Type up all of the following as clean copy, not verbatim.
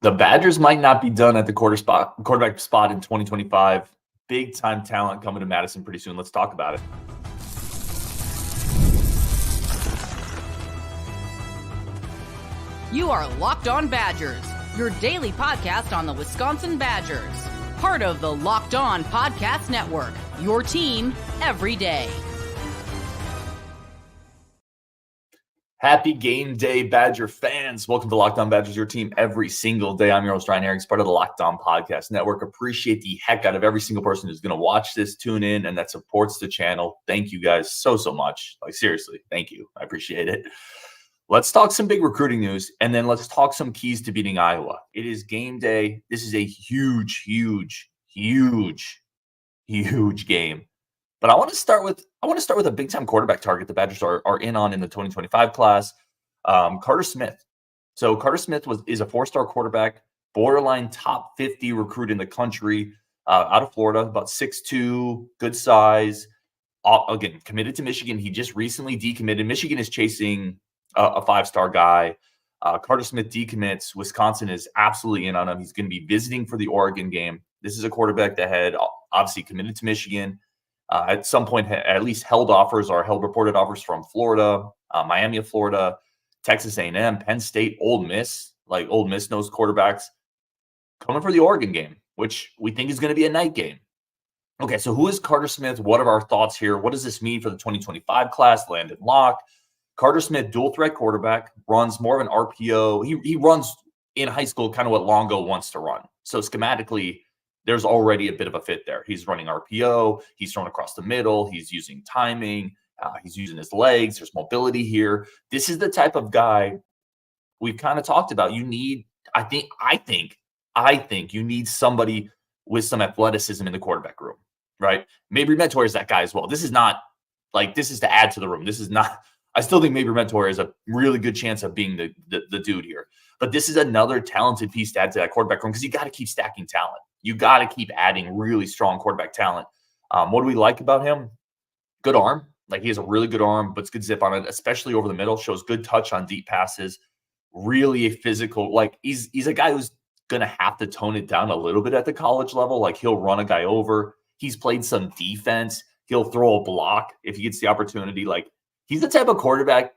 The Badgers might not be done at the quarterback spot in 2025. Big time talent coming to Madison pretty soon. Let's talk about it. You are Locked On Badgers, your daily podcast on the Wisconsin Badgers. Part of the Locked On Podcast Network, your team every day. Happy game day, Badger fans. Welcome to Locked On Badgers, your team every single day. I'm your host, Ryan Herring, part of the Locked On Podcast Network. Appreciate the heck out of every single person who's going to watch this, tune in, and that supports the channel. Thank you guys so much. Like, seriously, thank you. I appreciate it. Let's talk some big recruiting news, and then let's talk some keys to beating Iowa. It is game day. This is a huge game. But I want to start with a big time quarterback target the Badgers are in on in the 2025 class, Carter Smith. So Carter Smith is a 4-star quarterback, borderline top 50 recruit in the country, out of Florida, about 6'2", good size. Again, committed to Michigan. He just recently decommitted. Michigan is chasing a 5-star guy. Carter Smith decommits. Wisconsin is absolutely in on him. He's going to be visiting for the Oregon game. This is a quarterback that had obviously committed to Michigan. At some point, at least held reported offers from Florida, Miami of Florida, Texas A&M, Penn State, Ole Miss. Like, Ole Miss knows quarterbacks. Coming for the Oregon game, which we think is going to be a night game. Okay, so who is Carter Smith? What are our thoughts here? What does this mean for the 2025 class? Landon Locke. Carter Smith, dual threat quarterback, runs more of an RPO. He runs in high school kind of what Longo wants to run. So schematically, there's already a bit of a fit there. He's running RPO. He's thrown across the middle. He's using timing. He's using his legs. There's mobility here. This is the type of guy we've kind of talked about. You need, I think you need somebody with some athleticism in the quarterback room, right? Mabry Mentor is that guy as well. This is to add to the room. This is not, I still think Mabry Mentor is a really good chance of being the dude here. But this is another talented piece to add to that quarterback room because you got to keep stacking talent. You got to keep adding really strong quarterback talent. What do we like about him? Good arm. Like, he has a really good arm, but it's good zip on it, especially over the middle. Shows good touch on deep passes. Really physical. Like, he's a guy who's going to have to tone it down a little bit at the college level. Like, he'll run a guy over. He's played some defense. He'll throw a block if he gets the opportunity. Like, he's the type of quarterback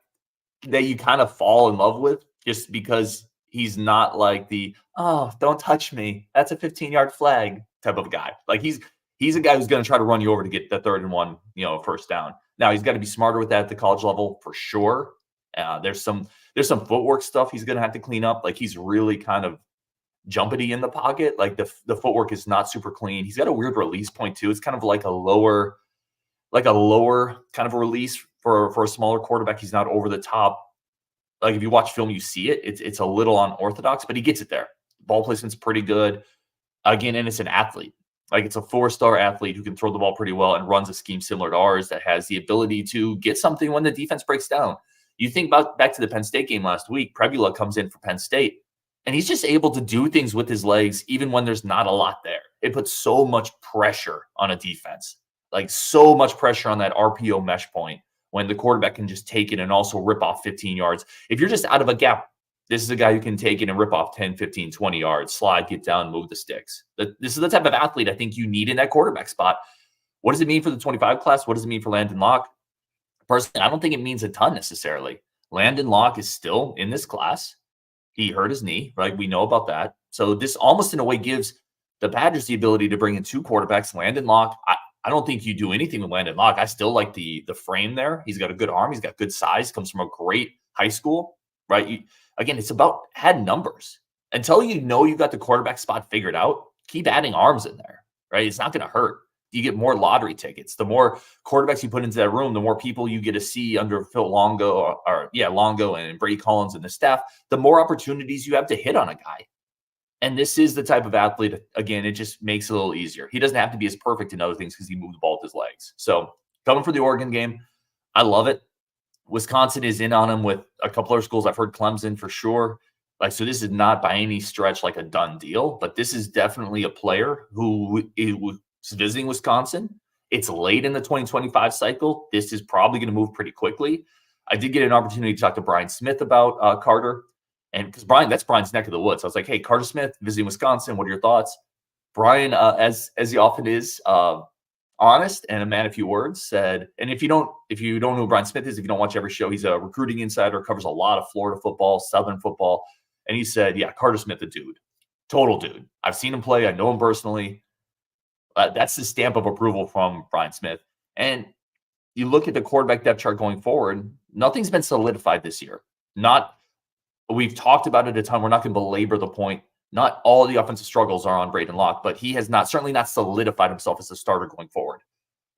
that you kind of fall in love with just because he's not like the, oh, don't touch me, that's a 15-yard flag type of guy. Like, he's a guy who's going to try to run you over to get the 3rd and 1, first down. Now, he's got to be smarter with that at the college level for sure. There's some footwork stuff he's going to have to clean up. Like, he's really kind of jumpity in the pocket. Like, the footwork is not super clean. He's got a weird release point too. It's kind of like a lower kind of a release for a smaller quarterback. He's not over the top. Like, if you watch film, you see it. It's a little unorthodox, but he gets it there. Ball placement's pretty good. Again, and it's an athlete. Like, it's a 4-star athlete who can throw the ball pretty well and runs a scheme similar to ours that has the ability to get something when the defense breaks down. You think back to the Penn State game last week. Prebula comes in for Penn State, and he's just able to do things with his legs even when there's not a lot there. It puts so much pressure on a defense. Like, so much pressure on that RPO mesh point, when the quarterback can just take it and also rip off 15 yards. If you're just out of a gap, this is a guy who can take it and rip off 10, 15, 20 yards, slide, get down, move the sticks. This is the type of athlete I think you need in that quarterback spot. What does it mean for the 25 class? What does it mean for Landon Locke? Personally, I don't think it means a ton necessarily. Landon Locke is still in this class. He hurt his knee, right? We know about that. So this almost in a way gives the Badgers the ability to bring in 2 quarterbacks. Landon Locke, I don't think you do anything with Landon Locke. I still like the frame there. He's got a good arm. He's got good size. Comes from a great high school, right? Again, it's about add numbers. Until you know you got the quarterback spot figured out, keep adding arms in there, right? It's not going to hurt. You get more lottery tickets. The more quarterbacks you put into that room, the more people you get to see under Phil Longo, Longo and Brady Collins and the staff, the more opportunities you have to hit on a guy. And this is the type of athlete, again, it just makes it a little easier. He doesn't have to be as perfect in other things because he moved the ball with his legs. So coming for the Oregon game, I love it. Wisconsin is in on him with a couple other schools. I've heard Clemson for sure. Like, so this is not by any stretch like a done deal, but this is definitely a player who is visiting Wisconsin. It's late in the 2025 cycle. This is probably going to move pretty quickly. I did get an opportunity to talk to Brian Smith about Carter. And because that's Brian's neck of the woods. I was like, hey, Carter Smith visiting Wisconsin. What are your thoughts? Brian, as he often is, honest and a man of few words, said, and if you don't know who Brian Smith is, if you don't watch every show, he's a recruiting insider, covers a lot of Florida football, Southern football. And he said, yeah, Carter Smith, a dude, total dude. I've seen him play. I know him personally. That's the stamp of approval from Brian Smith. And you look at the quarterback depth chart going forward, nothing's been solidified this year. We've talked about it a ton. We're not going to belabor the point. Not all the offensive struggles are on Braden Locke, but he has certainly not solidified himself as a starter going forward.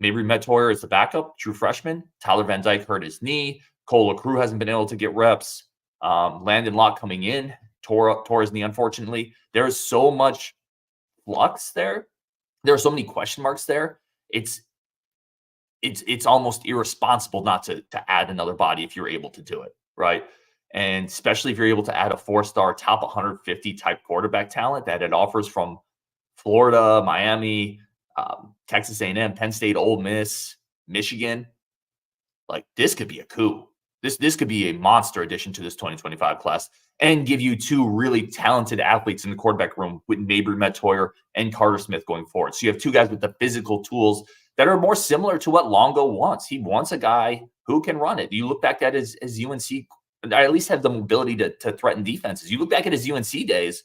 Maybe Metoyer is the backup, true freshman. Tyler Van Dyke hurt his knee. Cole LaCrue hasn't been able to get reps. Landon Locke coming in, tore his knee, unfortunately. There is so much flux there. There are so many question marks there. It's almost irresponsible not to add another body if you're able to do it, right? And especially if you're able to add a 4-star top 150 type quarterback talent that it offers from Florida, Miami, Texas A&M, Penn State, Ole Miss, Michigan. Like, this could be a coup. This could be a monster addition to this 2025 class and give you two really talented athletes in the quarterback room with Mabry Metoyer and Carter Smith going forward. So you have two guys with the physical tools that are more similar to what Longo wants. He wants a guy who can run it. You look back at his UNC, I at least have the mobility to threaten defenses. You look back at his UNC days,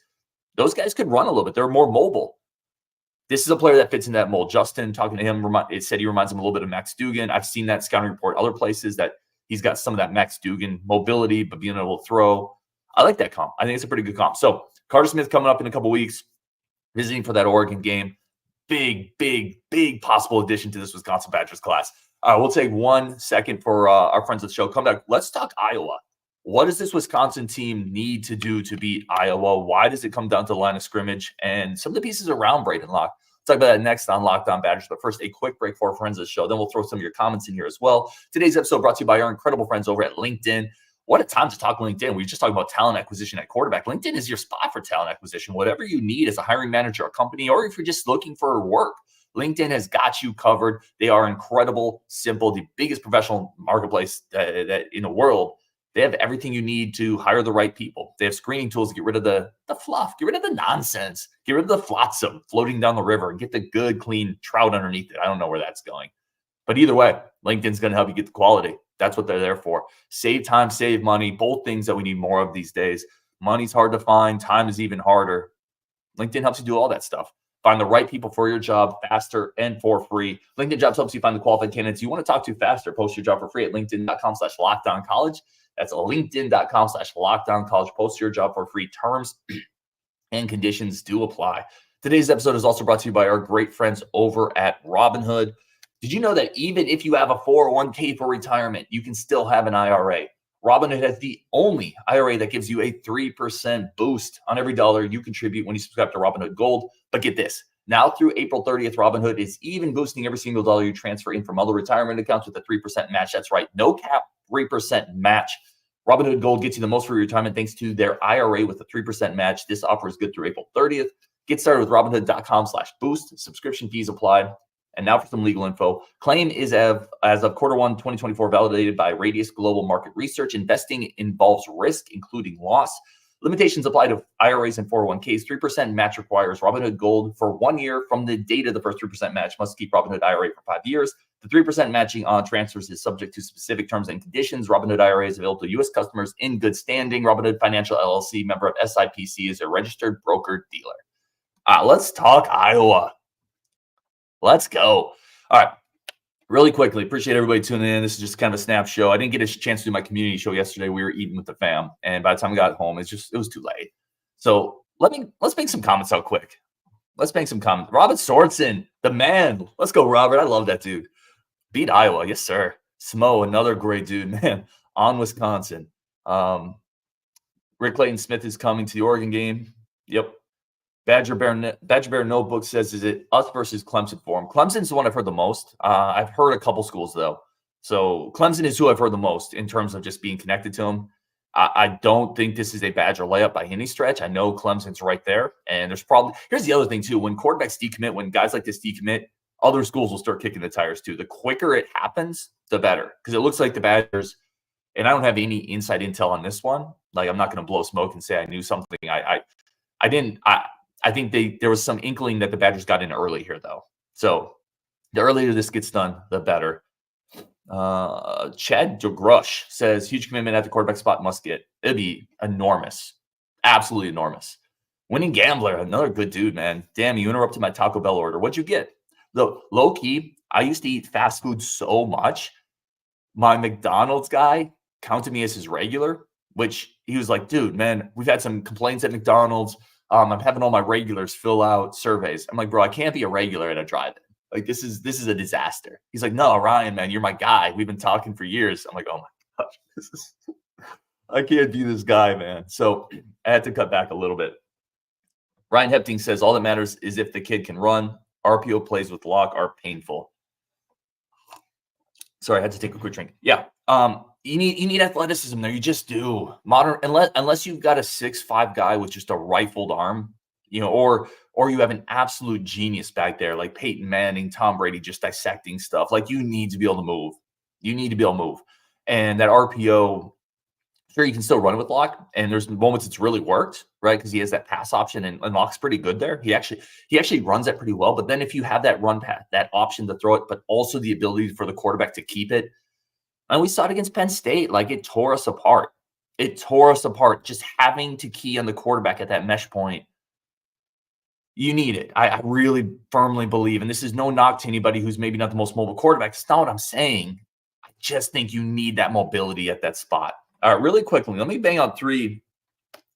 those guys could run a little bit. They're more mobile. This is a player that fits in that mold. Justin, talking to him, it said he reminds him a little bit of Max Duggan. I've seen that scouting report other places that he's got some of that Max Duggan mobility, but being able to throw. I like that comp. I think it's a pretty good comp. So Carter Smith coming up in a couple weeks, visiting for that Oregon game. Big, big, big possible addition to this Wisconsin Badgers class. All right, we'll take 1 second for our friends of the show. Come back. Let's talk Iowa. What does this Wisconsin team need to do to beat Iowa? Why does it come down to the line of scrimmage and some of the pieces around Braden Locke? We'll talk about that next on Locked On Badgers. But first, a quick break for our friends of the show. Then we'll throw some of your comments in here as well. Today's episode brought to you by our incredible friends over at LinkedIn. What a time to talk LinkedIn. We just talked about talent acquisition at quarterback. LinkedIn is your spot for talent acquisition. Whatever you need as a hiring manager or company, or if you're just looking for work, LinkedIn has got you covered. They are incredible, simple, the biggest professional marketplace that in the world. They have everything you need to hire the right people. They have screening tools to get rid of the fluff, get rid of the nonsense, get rid of the flotsam floating down the river, and get the good, clean trout underneath it. I don't know where that's going. But either way, LinkedIn's going to help you get the quality. That's what they're there for. Save time, save money, both things that we need more of these days. Money's hard to find. Time is even harder. LinkedIn helps you do all that stuff. Find the right people for your job faster and for free. LinkedIn Jobs helps you find the qualified candidates you want to talk to faster. Post your job for free at linkedin.com/lockedoncollege. That's linkedin.com/lockedoncollege. Post your job for free. Terms and conditions do apply. Today's episode is also brought to you by our great friends over at Robinhood. Did you know that even if you have a 401k for retirement, you can still have an IRA? Robinhood has the only IRA that gives you a 3% boost on every dollar you contribute when you subscribe to Robinhood Gold. But get this, now through April 30th, Robinhood is even boosting every single dollar you transfer in from other retirement accounts with a 3% match. That's right, no cap, 3% match. Robinhood Gold gets you the most for your retirement thanks to their IRA with a 3% match. This offer is good through April 30th. Get started with Robinhood.com/boost. Subscription fees applied. And now for some legal info. Claim is as of Q1 2024 validated by Radius Global Market Research. Investing involves risk, including loss. Limitations apply to IRAs and 401ks. 3% match requires Robinhood Gold for 1 year from the date of the first 3% match. Must keep Robinhood IRA for 5 years. The 3% matching on transfers is subject to specific terms and conditions. Robinhood IRA is available to U.S. customers in good standing. Robinhood Financial LLC, member of SIPC, is a registered broker-dealer. Let's talk Iowa. Let's go. All right. Really quickly, appreciate everybody tuning in. This is just kind of a snap show. I didn't get a chance to do my community show yesterday. We were eating with the fam, and by the time I got home, it was too late. So let's make some comments out quick. Let's make some comments. Robert Sorensen, the man. Let's go, Robert. I love that dude. Beat Iowa, yes sir. Smo, another great dude, man. On Wisconsin. Rick Clayton Smith is coming to the Oregon game. Yep. Badger Bear Notebook says, is it us versus Clemson for him? Clemson's the one I've heard the most. I've heard a couple schools, though. So Clemson is who I've heard the most in terms of just being connected to him. I don't think this is a Badger layup by any stretch. I know Clemson's right there. And here's the other thing, too. When quarterbacks decommit, when guys like this decommit, other schools will start kicking the tires, too. The quicker it happens, the better. Because it looks like the Badgers, and I don't have any inside intel on this one. Like, I'm not going to blow smoke and say I knew something. I didn't. I think there was some inkling that the Badgers got in early here, though. So the earlier this gets done, the better. Chad DeGrush says huge commitment at the quarterback spot must get. It'd be enormous, absolutely enormous. Winning Gambler, another good dude, man. Damn, you interrupted my Taco Bell order. What'd you get? Low key, I used to eat fast food so much. My McDonald's guy counted me as his regular, which he was like, dude, man, we've had some complaints at McDonald's. I'm having all my regulars fill out surveys. I'm like, bro, I can't be a regular at a drive-in. Like, this is a disaster. He's like, no, Ryan, man, you're my guy. We've been talking for years. I'm like, oh my gosh, I can't be this guy, man. So I had to cut back a little bit. Ryan Hepting says all that matters is if the kid can run. RPO plays with Locke are painful. Sorry, I had to take a quick drink. Yeah. You need athleticism there. You just do. Modern, unless you've got a 6'5" guy with just a rifled arm, or you have an absolute genius back there, like Peyton Manning, Tom Brady, just dissecting stuff. Like, you need to be able to move. You need to be able to move. And that RPO, sure, you can still run it with Locke. And there's moments it's really worked, right? Because he has that pass option, and Locke's pretty good there. He actually runs that pretty well. But then if you have that run path, that option to throw it, but also the ability for the quarterback to keep it. And we saw it against Penn State. Like, it tore us apart. It tore us apart. Just having to key on the quarterback at that mesh point. You need it. I really firmly believe, and this is no knock to anybody who's maybe not the most mobile quarterback. It's not what I'm saying. I just think you need that mobility at that spot. All right, really quickly, let me bang on three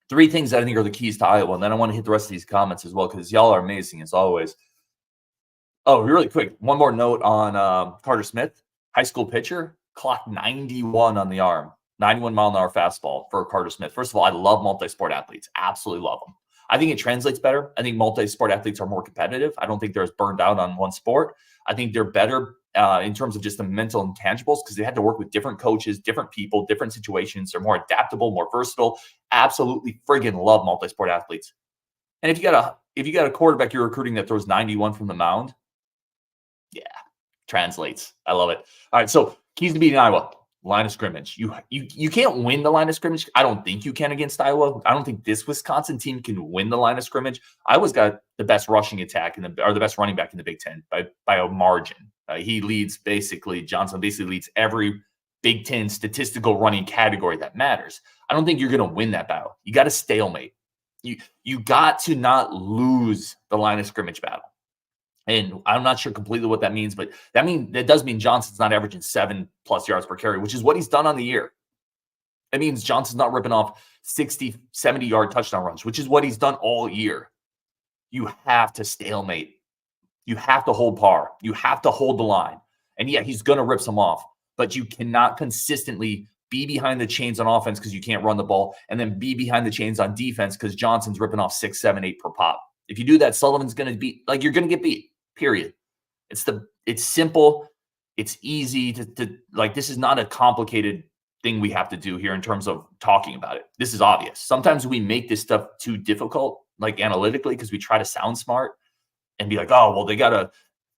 things that I think are the keys to Iowa, and then I want to hit the rest of these comments as well, because y'all are amazing as always. Oh, really quick, one more note on Carter Smith, high school pitcher, clocked 91 on the arm, 91 mile an hour fastball for Carter Smith. First of all, I love multi-sport athletes, absolutely love them. I think it translates better. I think multi-sport athletes are more competitive. I don't think they're as burned out on one sport. I think they're better in terms of just the mental intangibles, because they had to work with different coaches, different people, different situations. They're more adaptable, more versatile. Absolutely friggin' love multi-sport athletes. And if you got a quarterback you're recruiting that throws 91 from the mound, yeah, translates. I love it. All right, so keys to beating Iowa. Line of scrimmage. You can't win the line of scrimmage. I don't think you can against Iowa. I don't think this Wisconsin team can win the line of scrimmage. Iowa's got the best rushing attack or the best running back in the Big Ten by a margin. He leads Johnson basically leads every Big Ten statistical running category that matters. I don't think you're going to win that battle. You got to stalemate. You got to not lose the line of scrimmage battle. And I'm not sure completely what that means, but that does mean Johnson's not averaging 7+ yards per carry, which is what he's done on the year. It means Johnson's not ripping off 60, 70-yard touchdown runs, which is what he's done all year. You have to stalemate. You have to hold par. You have to hold the line. And yeah, he's going to rip some off, but you cannot consistently be behind the chains on offense because you can't run the ball, and then be behind the chains on defense because Johnson's ripping off 6, 7, 8 per pop. If you do that, Sullivan's going to be like, you're going to get beat. Period. It's simple. It's easy to like, this is not a complicated thing we have to do here in terms of talking about it. This is obvious. Sometimes we make this stuff too difficult, like analytically, because we try to sound smart and be like, oh, well,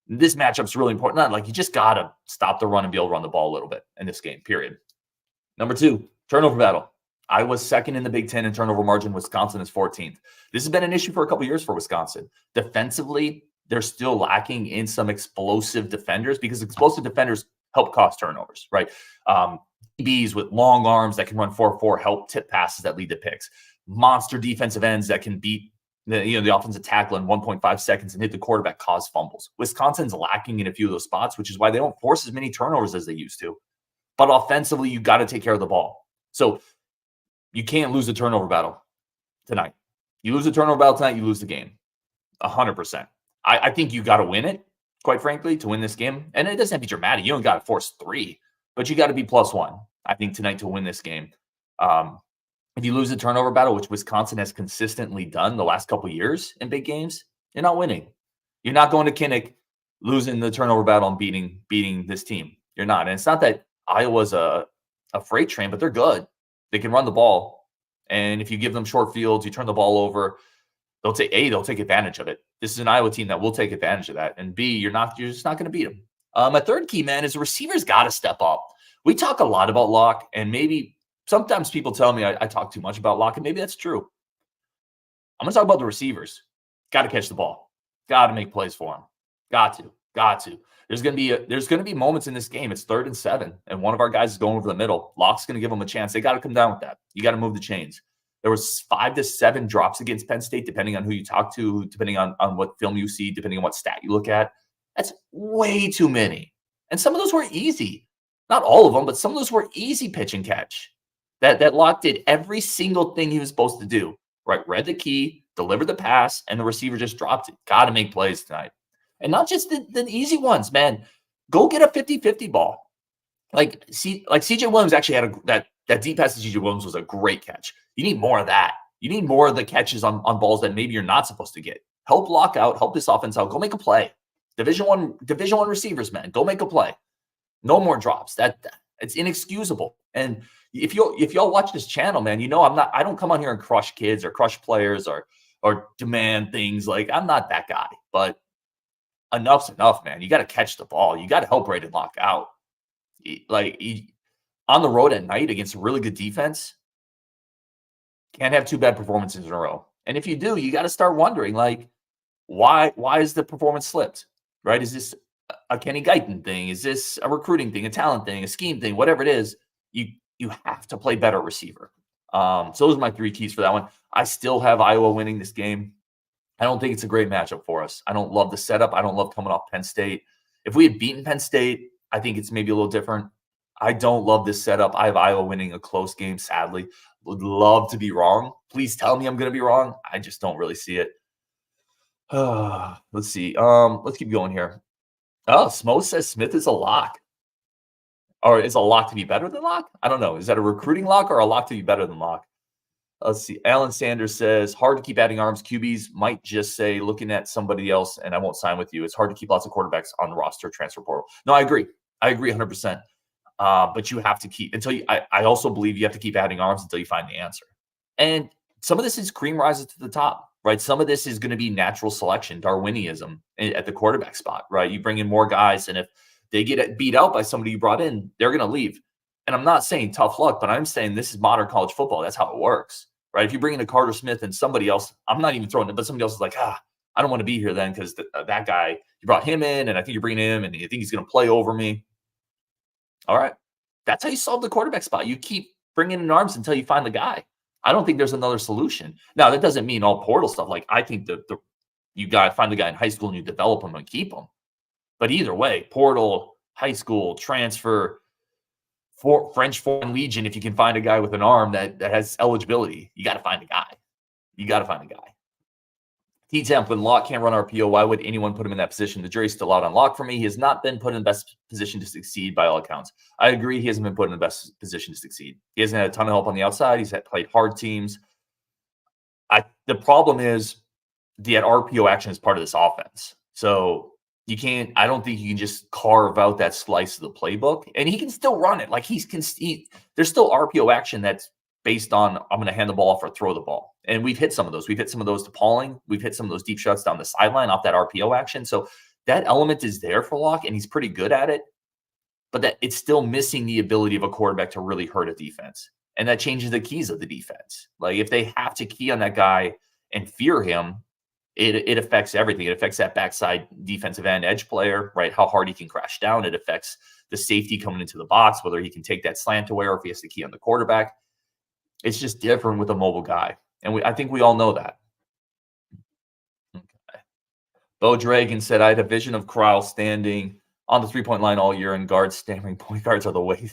this matchup's really important. Not like, you just got to stop the run and be able to run the ball a little bit in this game, period. Number 2, turnover battle. Iowa's second in the Big Ten in turnover margin. Wisconsin is 14th. This has been an issue for a couple years for Wisconsin. Defensively, they're still lacking in some explosive defenders, because explosive defenders help cause turnovers, right? DBs with long arms that can run 4.4 help tip passes that lead to picks. Monster defensive ends that can beat the offensive tackle in 1.5 seconds and hit the quarterback, cause fumbles. Wisconsin's lacking in a few of those spots, which is why they don't force as many turnovers as they used to. But offensively, you got to take care of the ball. So you can't lose the turnover battle tonight. You lose the turnover battle tonight, you lose the game. 100%. I think you got to win it, quite frankly, to win this game. And it doesn't have to be dramatic. You don't got to force 3, but you got to be +1, I think, tonight to win this game. If you lose the turnover battle, which Wisconsin has consistently done the last couple of years in big games, you're not winning. You're not going to Kinnick, losing the turnover battle and beating this team. You're not. And it's not that Iowa's a freight train, but they're good. They can run the ball. And if you give them short fields, you turn the ball over, they'll take advantage of it. This is an Iowa team that will take advantage of that. And B, you're just not going to beat them. My third key, man, is the receivers got to step up. We talk a lot about Locke, and maybe sometimes people tell me I talk too much about Locke, and maybe that's true. I'm going to talk about the receivers. Got to catch the ball. Got to make plays for him. Got to. There's going to be moments in this game. It's 3rd and 7, and one of our guys is going over the middle. Locke's going to give them a chance. They got to come down with that. You got to move the chains. There was 5 to 7 drops against Penn State, depending on who you talk to, depending on what film you see, depending on what stat you look at. That's way too many. And some of those were easy. Not all of them, but some of those were easy pitch and catch. That Locke did every single thing he was supposed to do. Right, read the key, delivered the pass, and the receiver just dropped it. Got to make plays tonight. And not just the easy ones, man. Go get a 50-50 ball. Like CJ Williams actually had that deep pass to CJ Williams was a great catch. You need more of that. You need more of the catches on balls that maybe you're not supposed to get. Help Locke out, help this offense out. Go make a play. Division one receivers, man. Go make a play. No more drops. It's inexcusable. And if y'all watch this channel, man, you know I don't come on here and crush kids or crush players or demand things. Like, I'm not that guy. But enough's enough, man. You got to catch the ball. You got to help Braden Locke out. On the road at night against a really good defense, can't have 2 bad performances in a row. And if you do, you got to start wondering, like, why is the performance slipped? Right? Is this a Kenny Guyton thing? Is this a recruiting thing, a talent thing, a scheme thing, whatever it is? You have to play better receiver. So those are my 3 keys for that one. I still have Iowa winning this game. I don't think it's a great matchup for us. I don't love the setup. I don't love coming off Penn State. If we had beaten Penn State, I think it's maybe a little different. I don't love this setup. I have Iowa winning a close game, sadly. Would love to be wrong. Please tell me I'm going to be wrong. I just don't really see it. Let's see. Let's keep going here. Oh, Smo says Smith is a lock. Or is a lock to be better than Locke? I don't know. Is that a recruiting lock or a lock to be better than Locke? Let's see. Alan Sanders says, hard to keep adding arms. QBs might just say, looking at somebody else, and I won't sign with you. It's hard to keep lots of quarterbacks on the roster, transfer portal. No, I agree. 100%. But you have to keep I also believe you have to keep adding arms until you find the answer. And some of this is cream rises to the top, right? Some of this is going to be natural selection, Darwinism at the quarterback spot, right? You bring in more guys, and if they get beat out by somebody you brought in, they're going to leave. And I'm not saying tough luck, but I'm saying this is modern college football. That's how it works, right? If you bring in a Carter Smith and somebody else, I'm not even throwing it, but somebody else is like, I don't want to be here then because that guy, you brought him in, and I think you're bringing him, and you think he's going to play over me. All right. That's how you solve the quarterback spot. You keep bringing in arms until you find the guy. I don't think there's another solution. Now, that doesn't mean all portal stuff. Like, I think you got to find the guy in high school and you develop him and keep him. But either way, portal, high school, transfer, French Foreign Legion, if you can find a guy with an arm that has eligibility, you got to find a guy. T-Temp, when Locke can't run RPO, why would anyone put him in that position? The jury's still out on Locke for me. He has not been put in the best position to succeed by all accounts. I agree he hasn't been put in the best position to succeed. He hasn't had a ton of help on the outside. He's played hard teams. The problem is that RPO action is part of this offense. So I don't think you can just carve out that slice of the playbook. And he can still run it. Like there's still RPO action that's based on, I'm going to hand the ball off or throw the ball. And we've hit some of those. We've hit some of those to Pauling. We've hit some of those deep shots down the sideline off that RPO action. So that element is there for Locke, and he's pretty good at it. But that it's still missing the ability of a quarterback to really hurt a defense. And that changes the keys of the defense. Like if they have to key on that guy and fear him, it affects everything. It affects that backside defensive end edge player, right? How hard he can crash down. It affects the safety coming into the box, whether he can take that slant away or if he has to key on the quarterback. It's just different with a mobile guy. And I think we all know that. Okay. Bo Dragon said, I had a vision of Crowell standing on the three-point line all year, and guards stammering point guards are the way.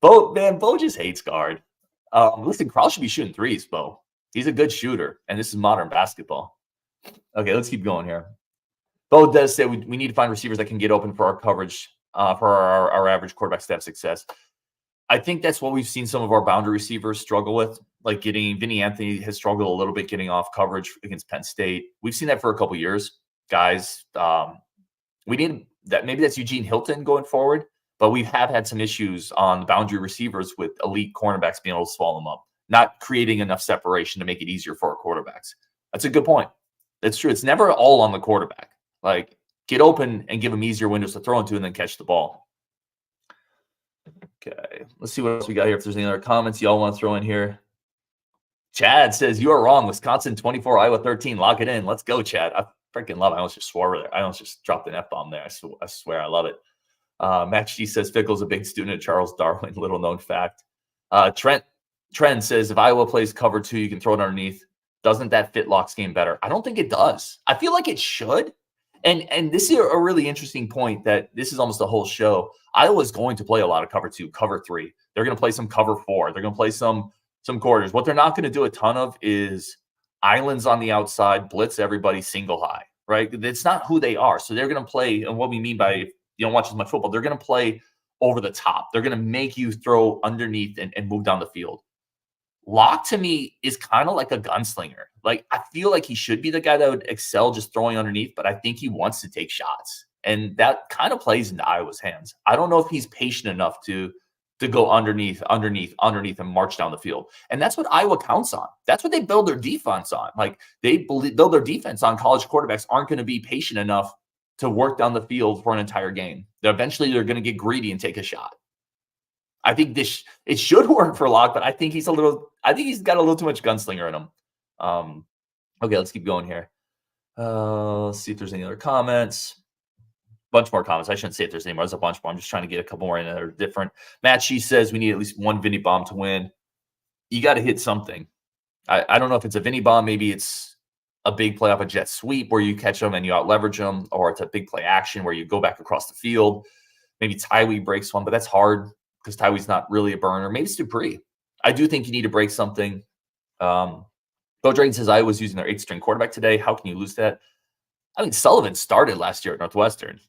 Bo just hates guard. Listen, Crowell should be shooting threes, Bo. He's a good shooter, and this is modern basketball. Okay, let's keep going here. Bo does say we need to find receivers that can get open for our coverage, for our average quarterback to have success. I think that's what we've seen some of our boundary receivers struggle with, like Vinny Anthony has struggled a little bit getting off coverage against Penn State. We've seen that for a couple years, guys. We need that. Maybe that's Eugene Hilton going forward, but we have had some issues on the boundary receivers with elite cornerbacks being able to swallow them up, not creating enough separation to make it easier for our quarterbacks. That's a good point. That's true. It's never all on the quarterback. Like, get open and give them easier windows to throw into and then catch the ball. Okay, let's see what else we got here. If there's any other comments y'all want to throw in here. Chad says, you are wrong. Wisconsin 24, Iowa 13. Lock it in. Let's go, Chad. I freaking love it. I almost just swore over there. I almost just dropped an F-bomb there. I swear I love it. Max G says, Fickle's a big student of Charles Darwin. Little known fact. Trent says, if Iowa plays cover 2, you can throw it underneath. Doesn't that fit Locke's game better? I don't think it does. I feel like it should. And this is a really interesting point that this is almost the whole show. Iowa's going to play a lot of cover 2, cover 3. They're going to play some cover 4. They're going to play some quarters. What they're not going to do a ton of is islands on the outside, blitz everybody, single high, right? It's not who they are. So they're going to play, and what we mean by you don't watch as much football, they're going to play over the top. They're going to make you throw underneath and move down the field. Locke, to me, is kind of like a gunslinger. Like, I feel like he should be the guy that would excel just throwing underneath, but I think he wants to take shots. And that kind of plays into Iowa's hands. I don't know if he's patient enough to go underneath, and march down the field. And that's what Iowa counts on. That's what they build their defense on. Like, they build their defense on college quarterbacks aren't going to be patient enough to work down the field for an entire game. Eventually, they're going to get greedy and take a shot. I think it should work for Locke, but I think he's got a little too much gunslinger in him. Okay, let's keep going here. Let's see if there's any other comments. Bunch more comments. I shouldn't say if there's any more. There's a bunch more. I'm just trying to get a couple more in that are different. Matt She says we need at least one Vinny bomb to win. You got to hit something. I don't know if it's a Vinny bomb. Maybe it's a big play off a jet sweep where you catch them and you out leverage them, or it's a big play action where you go back across the field. Maybe Tywee breaks one, but that's hard because Tywee's not really a burner. Maybe it's Dupree. I do think you need to break something. Bo Dragon says Iowa's using their 8th string quarterback today. How can you lose that? I mean, Sullivan started last year at Northwestern.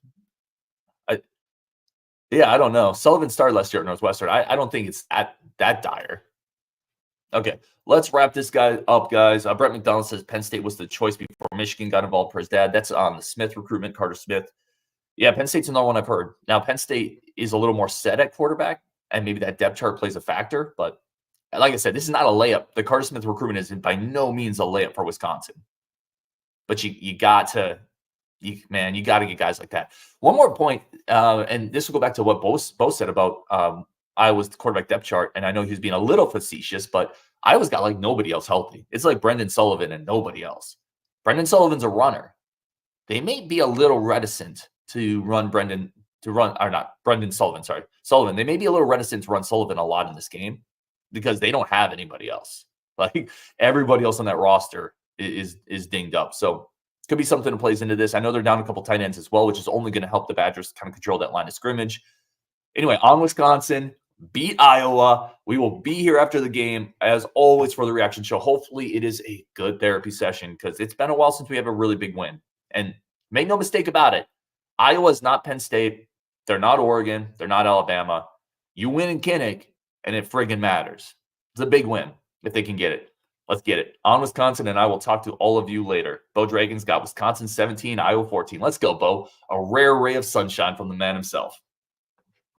I don't know. Sullivan started last year at Northwestern. I don't think it's that dire. Okay, let's wrap this guy up, guys. Brett McDonald says Penn State was the choice before Michigan got involved for his dad. That's on the Smith recruitment, Carter Smith. Yeah, Penn State's another one I've heard. Now, Penn State is a little more set at quarterback, and maybe that depth chart plays a factor. But like I said, this is not a layup. The Carter Smith recruitment is by no means a layup for Wisconsin. But you got to get guys like that. One more point, and this will go back to what Bo said about Iowa's quarterback depth chart. And I know he was being a little facetious, but Iowa's got like nobody else healthy. It's like Brendan Sullivan and nobody else. Brendan Sullivan's a runner. They may be a little reticent to run Sullivan. They may be a little reticent to run Sullivan a lot in this game because they don't have anybody else. Like, everybody else on that roster is dinged up. So it could be something that plays into this. I know they're down a couple tight ends as well, which is only going to help the Badgers kind of control that line of scrimmage. Anyway, on Wisconsin, beat Iowa. We will be here after the game, as always, for the reaction show. Hopefully it is a good therapy session because it's been a while since we have a really big win. And make no mistake about it, Iowa is not Penn State. They're not Oregon. They're not Alabama. You win in Kinnick, and it friggin' matters. It's a big win if they can get it. Let's get it. On Wisconsin, and I will talk to all of you later. Bo Dragon's got Wisconsin 17, Iowa 14. Let's go, Bo. A rare ray of sunshine from the man himself.